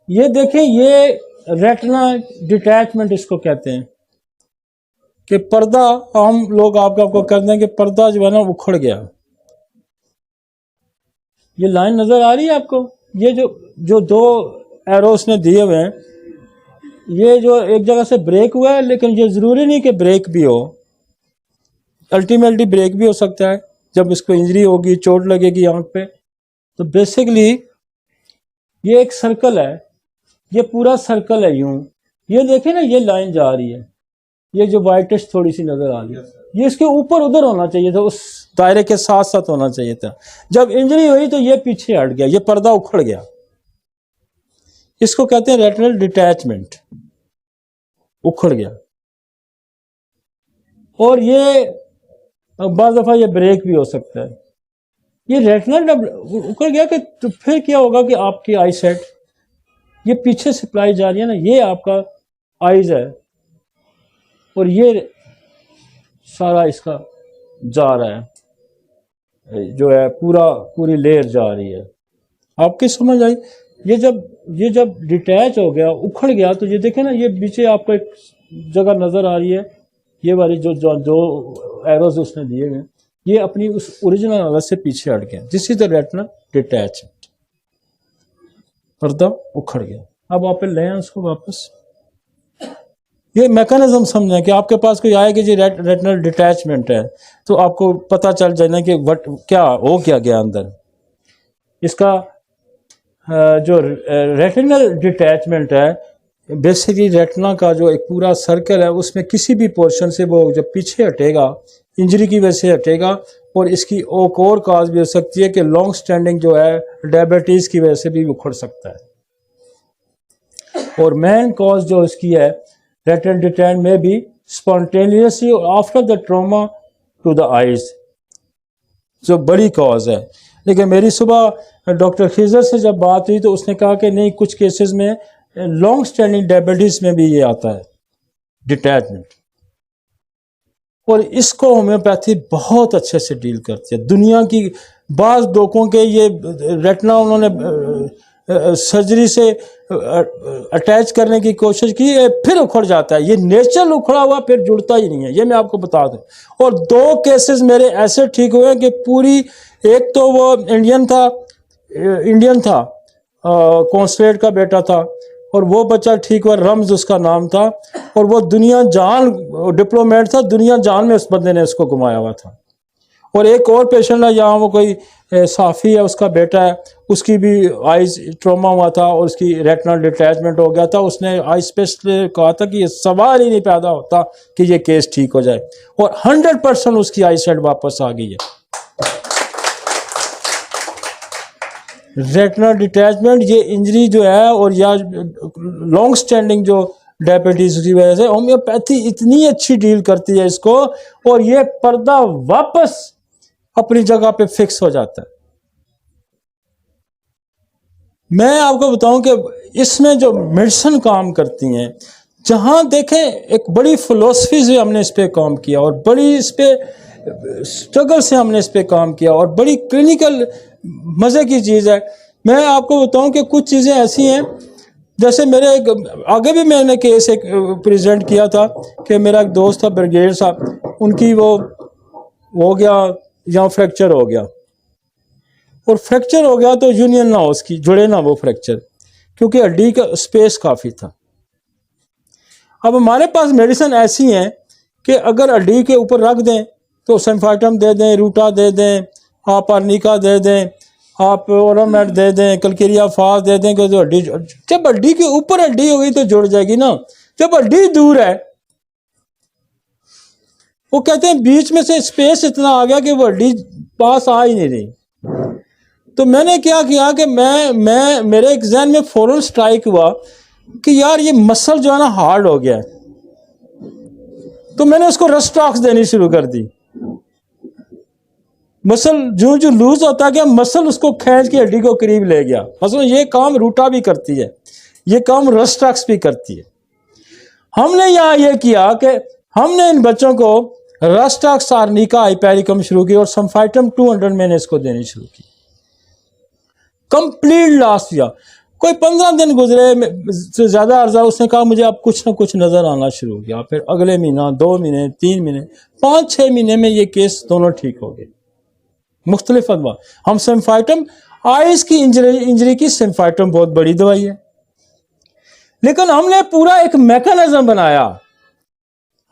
یہ دیکھیں یہ ریٹنا ڈیٹیچمنٹ اس کو کہتے ہیں کہ پردہ عام لوگ آپ کو کہتے ہیں کہ پردہ جو ہے نا اکھڑ گیا. یہ لائن نظر آ رہی ہے آپ کو؟ یہ جو دو ایروز نے دیے ہوئے ہیں یہ جو ایک جگہ سے بریک ہوا ہے، لیکن یہ ضروری نہیں کہ بریک بھی ہو، الٹیمیٹلی بریک بھی ہو سکتا ہے جب اس کو انجری ہوگی، چوٹ لگے گی آنکھ پہ. تو بیسیکلی یہ ایک سرکل ہے، یہ پورا سرکل ہے یوں. یہ دیکھیں نا یہ لائن جا رہی ہے، یہ جو وائٹش تھوڑی سی نظر آ رہی ہے یہ اس کے اوپر ادھر ہونا چاہیے تھا، اس دائرے کے ساتھ ساتھ ہونا چاہیے تھا. جب انجری ہوئی تو یہ پیچھے ہٹ گیا، یہ پردہ اکھڑ گیا. اس کو کہتے ہیں ریٹنل ڈیٹیچمنٹ، اکھڑ گیا. اور یہ بعض دفعہ یہ بریک بھی ہو سکتا ہے. یہ ریٹنل اکھڑ گیا کہ تو پھر کیا ہوگا کہ آپ کی آئی سیٹ یہ پیچھے سپلائی جا رہی ہے نا، یہ آپ کا آئیز ہے اور یہ سارا اس کا جا رہا ہے، جو ہے پوری لیئر جا رہی ہے. آپ کی سمجھ آئی؟ یہ جب ڈیٹیچ ہو گیا، اکھڑ گیا، تو یہ دیکھیں نا یہ پیچھے آپ کو ایک جگہ نظر آ رہی ہے، یہ والی جو ایروز اس نے دیے ہوئے یہ اپنی اس اوریجنل حالت سے پیچھے ہٹ گیا. دس از دا ریٹنل ڈیٹیچمنٹ، پردہ اکھڑ گیا. اب آپ لیں اس کو واپس. یہ میکانزم سمجھیں کہ آپ کے پاس کوئی آئے کہ جی ریٹنل ڈیٹیچمنٹ ہے تو آپ کو پتہ چل جائے کہ کیا ہو گیا اندر. اس کا جو ریٹنل ڈیٹیچمنٹ ہے بیسیکلی ریٹنا کا جو ایک پورا سرکل ہے اس میں کسی بھی پورشن سے وہ جب پیچھے ہٹے گا، انجری کی وجہ سے ہٹے گا. اور اس کی ایک اور کاز بھی ہو سکتی ہے کہ لانگ سٹینڈنگ جو ہے ڈائبٹیز کی وجہ سے بھی اکھڑ سکتا ہے. اور مین کاز جو اس کی ہے ریٹنل ڈیٹیچمنٹ میں بھی spontaneously after the trauma to the eyes, جو بڑی کاز ہے. لیکن میری صبح ڈاکٹر خیزر سے جب بات ہوئی تو اس نے کہا کہ نہیں، کچھ کیسز میں لانگ سٹینڈنگ ڈائبٹیز میں بھی یہ آتا ہے ڈیٹیچمنٹ. اور اس کو ہومیوپیتھی بہت اچھے سے ڈیل کرتی ہے. دنیا کی بعض لوگوں کے یہ ریٹنا انہوں نے سرجری سے اٹیچ کرنے کی کوشش کی، پھر اکھڑ جاتا ہے. یہ نیچرل اکھڑا ہوا پھر جڑتا ہی نہیں ہے، یہ میں آپ کو بتا دوں. اور 2 کیسز میرے ایسے ٹھیک ہوئے کہ پوری، ایک تو وہ انڈین تھا، کونسلیٹ کا بیٹا تھا، اور وہ بچہ ٹھیک ہوا، رمز اس کا نام تھا، اور وہ دنیا جان ڈپلومیٹ تھا، دنیا جان میں اس بندے نے اس کو گمایا ہوا تھا. اور ایک اور پیشنٹ ہے یہاں، وہ کوئی صحافی ہے، اس کا بیٹا ہے، اس کی بھی آئیز ٹراما ہوا تھا اور اس کی ریٹنل ڈیٹیچمنٹ ہو گیا تھا. اس نے آئی اسپیشلسٹ نے کہا تھا کہ یہ سوال ہی نہیں پیدا ہوتا کہ یہ کیس ٹھیک ہو جائے، اور 100% اس کی آئی سیٹ واپس آ گئی ہے. ریٹنل ڈیٹیچمنٹ یہ انجری جو ہے اور یا لانگ سٹینڈنگ جو ڈائبٹیز کی وجہ سے ہومیوپیتھی اتنی اچھی ڈیل کرتی ہے اس کو، اور یہ پردہ واپس اپنی جگہ پہ فکس ہو جاتا ہے. میں آپ کو بتاؤں کہ اس میں جو میڈیسن کام کرتی ہیں، جہاں دیکھیں ایک بڑی فلسفی سے ہم نے اس پہ کام کیا اور بڑی اس پہ اسٹرگل سے ہم نے اس پہ کام کیا اور بڑی کلینکل مزے کی چیز ہے. میں آپ کو بتاؤں کہ کچھ چیزیں ایسی ہیں، جیسے میرے آگے بھی میں نے کیس ایک پریزنٹ کیا تھا کہ میرا ایک دوست تھا برگیڈ صاحب، ان کی وہ ہو گیا یہاں فریکچر ہو گیا، اور فریکچر ہو گیا تو یونین نہ ہو اس کی، جڑے نہ وہ فریکچر، کیونکہ ہڈی کا اسپیس کافی تھا. اب ہمارے پاس میڈیسن ایسی ہیں کہ اگر ہڈی کے اوپر رکھ دیں تو سنفائٹم دے دیں، روٹا دے دیں، آپ ارنیکا دے دیں، آپ اورومیٹ دے دیں، کلکیریا فاس دے دیں، کہ ہڈی، جب ہڈی کے اوپر ہڈی ہو گئی تو جڑ جائے گی نا. جب ہڈی دور ہے، وہ کہتے ہیں بیچ میں سے اسپیس اتنا آ گیا کہ وہ ہڈی پاس آ ہی نہیں رہی. تو میں نے کیا کیا کہ میں میرے ایک ذہن میں فوراً سٹرائک ہوا کہ یار یہ مسل جو ہے نا ہارڈ ہو گیا ہے. تو میں نے اس کو رسٹاکس دینی شروع کر دی. مسل جو لوز ہوتا گیا، مسل اس کو کھینچ کے ہڈی کو قریب لے گیا. مثلا یہ کام روٹا بھی کرتی ہے، یہ کام رسٹاکس بھی کرتی ہے. ہم نے یہاں یہ کیا کہ ہم نے ان بچوں کو رسٹاکس، آرنیکا، ہائپیریکم شروع کی اور سمفائٹم 200 میں نے اس کو دینی شروع کی. کمپلیٹ لاس دیا. کوئی 15 دن گزرے سے زیادہ عرضہ، اس نے کہا مجھے اب کچھ نہ کچھ نظر آنا شروع ہو گیا. پھر اگلے مہینہ، 2 مہینے، 3 مہینے، 5-6 مہینے میں یہ کیس دونوں ٹھیک ہو گئے. مختلف ادویہ. ہم سمفائٹم، آئز کی انجری کی سمفائٹم بہت بڑی دوائی ہے، لیکن ہم نے پورا ایک میکانزم بنایا.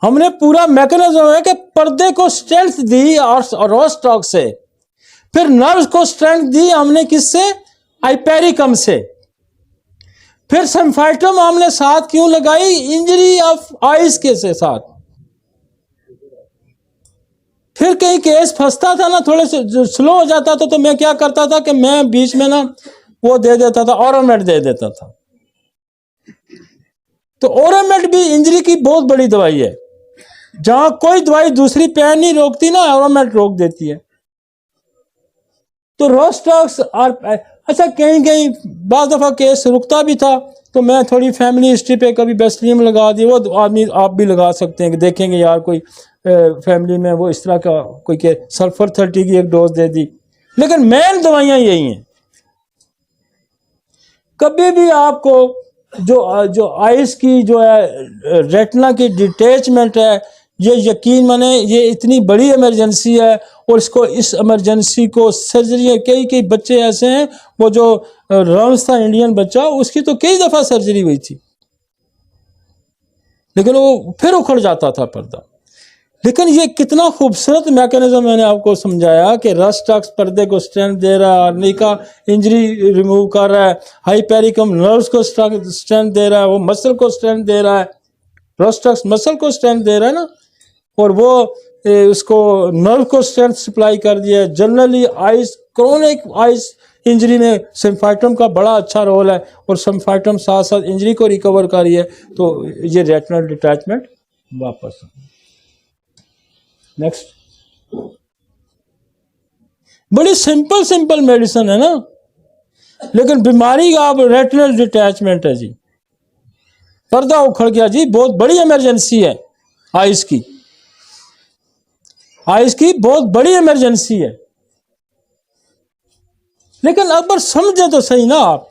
ہم نے پورا میکانزم ہے کہ پردے کو اسٹرینتھ دی اور روسٹاک سے، پھر نروز کو اسٹرینتھ دی ہم نے کس سے؟ ہائپیریکم سے. پھر سمفائٹم ہم نے ساتھ کیوں لگائی؟ انجری آف آئز کے سے ساتھ. پھر کہیں کیس پھنستا تھا نا، تھوڑے سے سلو ہو جاتا تھا، تو میں کیا کرتا تھا کہ میں بیچ میں نا وہ دے دیتا تھا، اورومیٹ دے دیتا تھا. تو اورومیٹ بھی انجری کی بہت بڑی دوائی ہے. جہاں کوئی دوائی دوسری پین نہیں روکتی نا، اورومیٹ روک دیتی ہے. تو روسٹاکس اور اچھا کہیں بعض دفعہ کیس رکتا بھی تھا، تو میں تھوڑی فیملی ہسٹری پہ کبھی بیسلیم لگا دی. وہ آدمی آپ بھی لگا سکتے ہیں کہ دیکھیں گے یار کوئی فیملی میں وہ اس طرح کا کوئی کہ سلفر 30 کی ایک ڈوز دے دی. لیکن مین دوائیاں یہی ہیں. کبھی بھی آپ کو جو آئس کی جو ہے ریٹنا کی ڈیٹیچمنٹ ہے، یہ یقین مانے یہ اتنی بڑی ایمرجنسی ہے، اور اس ایمرجنسی کو سرجری، کئی بچے ایسے ہیں، وہ جو رامز تھا انڈین بچہ، اس کی تو کئی دفعہ سرجری ہوئی تھی، لیکن وہ پھر اکھڑ جاتا تھا پردہ. لیکن یہ کتنا خوبصورت میکانزم میں نے آپ کو سمجھایا کہ رسٹاکس پردے کو اسٹرینتھ دے رہا ہے، آرنیکا انجری ریموو کر رہا ہے، ہائپیریکم نروز کو اسٹرینتھ دے رہا ہے، وہ مسل کو اسٹرینتھ دے رہا ہے. رسٹاکس مسل کو اسٹرینتھ دے رہا ہے نا، اور وہ اس کو نرو کو اسٹرینتھ سپلائی کر دیا ہے. Generally eyes, chronic eyes injury میں سمفائٹم کا بڑا اچھا رول ہے، اور سمفائٹم ساتھ ساتھ انجری کو ریکور کر رہی ہے. تو یہ ریٹنل ڈیٹیچمنٹ واپس. نیکسٹ. بڑی سمپل میڈیسن ہے نا، لیکن بیماری کا آپ ریٹنل ڈیٹیچمنٹ ہے جی، پردہ اکھڑ گیا جی، بہت بڑی ایمرجنسی ہے. آئز کی بہت بڑی ایمرجنسی ہے. لیکن اکبر سمجھیں تو صحیح نا آپ،